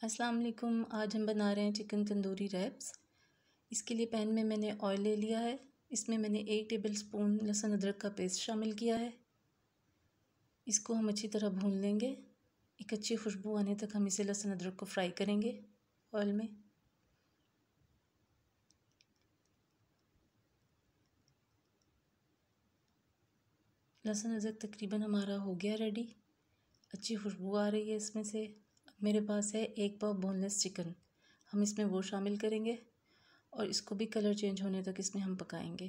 अस्सलाम वालेकुम। आज हम बना रहे हैं चिकन तंदूरी रैप्स। इसके लिए पैन में मैंने ऑयल ले लिया है। इसमें मैंने 1 टेबलस्पून लहसुन अदरक का पेस्ट शामिल किया है। इसको हम अच्छी तरह भून लेंगे। एक अच्छी खुशबू आने तक हम इसे लहसुन अदरक को फ्राई करेंगे ऑयल में। लहसुन अदरक तकरीबन हमारा हो गया रेडी। अच्छी खुशबू आ रही है इसमें से। मेरे पास है 1 पाव बोनलेस चिकन, हम इसमें वो शामिल करेंगे और इसको भी कलर चेंज होने तक इसमें हम पकाएंगे।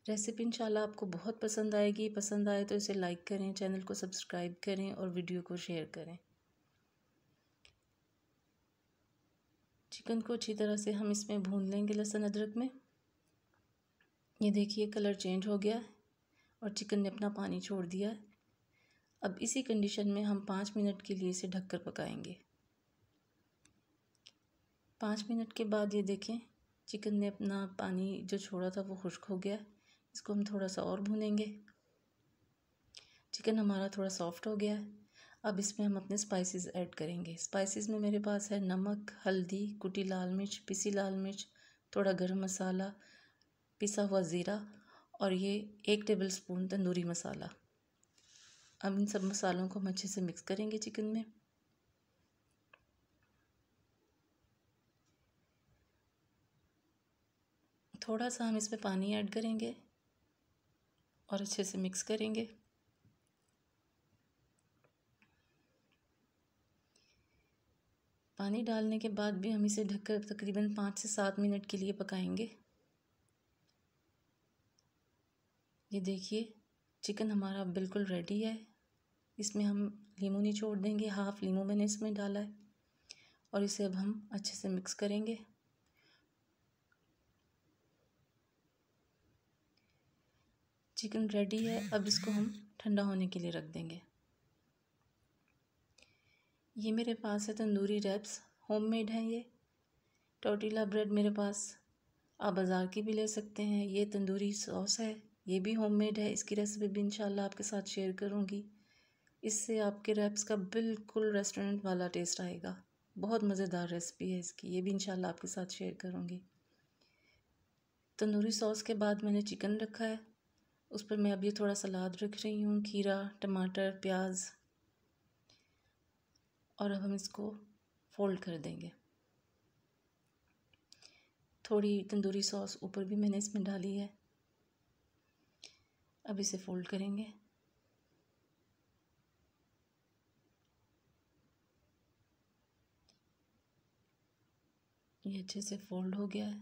रेसिपी इंशाल्लाह आपको बहुत पसंद आएगी। पसंद आए तो इसे लाइक करें, चैनल को सब्सक्राइब करें और वीडियो को शेयर करें। चिकन को अच्छी तरह से हम इसमें भून लेंगे लहसुन अदरक में। ये देखिए कलर चेंज हो गया है और चिकन ने अपना पानी छोड़ दिया है। अब इसी कंडीशन में हम 5 मिनट के लिए इसे ढककर पकाएंगे। 5 मिनट के बाद ये देखें चिकन ने अपना पानी जो छोड़ा था वो खुश्क हो गया। इसको हम थोड़ा सा और भूनेंगे। चिकन हमारा थोड़ा सॉफ्ट हो गया है। अब इसमें हम अपने स्पाइसेस ऐड करेंगे। स्पाइसेस में मेरे पास है नमक, हल्दी, कुटी लाल मिर्च, पिसी लाल मिर्च, थोड़ा गरम मसाला, पिसा हुआ ज़ीरा और ये 1 टेबलस्पून तंदूरी मसाला। अब इन सब मसालों को हम अच्छे से मिक्स करेंगे चिकन में। थोड़ा सा हम इसमें पानी ऐड करेंगे और अच्छे से मिक्स करेंगे। पानी डालने के बाद भी हम इसे ढककर तकरीबन 5 से 7 मिनट के लिए पकाएंगे। ये देखिए चिकन हमारा बिल्कुल रेडी है। इसमें हम लीमू निचोड़ देंगे, हाफ लीमू मैंने इसमें डाला है और इसे अब हम अच्छे से मिक्स करेंगे। चिकन रेडी है। अब इसको हम ठंडा होने के लिए रख देंगे। ये मेरे पास है तंदूरी रैप्स, होममेड हैं ये। टोर्टिला ब्रेड मेरे पास आप बाज़ार की भी ले सकते हैं। ये तंदूरी सॉस है, ये भी होममेड है। इसकी रेसिपी भी इंशाल्लाह आपके साथ शेयर करूँगी। इससे आपके रैप्स का बिल्कुल रेस्टोरेंट वाला टेस्ट आएगा। बहुत मज़ेदार रेसिपी है इसकी, ये भी इंशाल्लाह आपके साथ शेयर करूँगी। तंदूरी सॉस के बाद मैंने चिकन रखा है, उस पर मैं अब ये थोड़ा सलाद रख रही हूँ, खीरा, टमाटर, प्याज, और अब हम इसको फोल्ड कर देंगे। थोड़ी तंदूरी सॉस ऊपर भी मैंने इसमें डाली है। अब इसे फोल्ड करेंगे। ये अच्छे से फोल्ड हो गया है।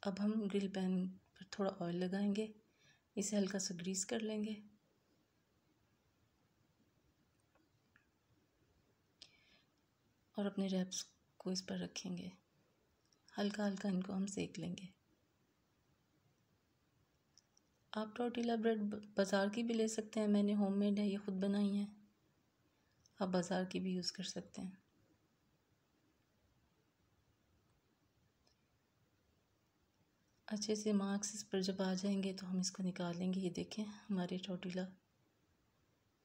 अब हम ग्रिल पैन पर थोड़ा ऑयल लगाएंगे, इसे हल्का सा ग्रीस कर लेंगे और अपने रैप्स को इस पर रखेंगे। हल्का हल्का इनको हम सेक लेंगे। आप टोर्टिला ब्रेड बाज़ार की भी ले सकते हैं, मैंने होममेड है, ये ख़ुद बनाई है। आप बाज़ार की भी यूज़ कर सकते हैं। अच्छे से मार्क्स इस पर जब आ जाएंगे तो हम इसको निकालेंगे। ये देखें हमारे टोर्टिला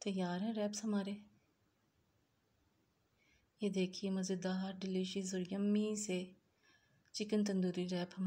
तैयार हैं, रैप्स हमारे। ये देखिए मज़ेदार, डिलीशियस और यम्मी से चिकन तंदूरी रैप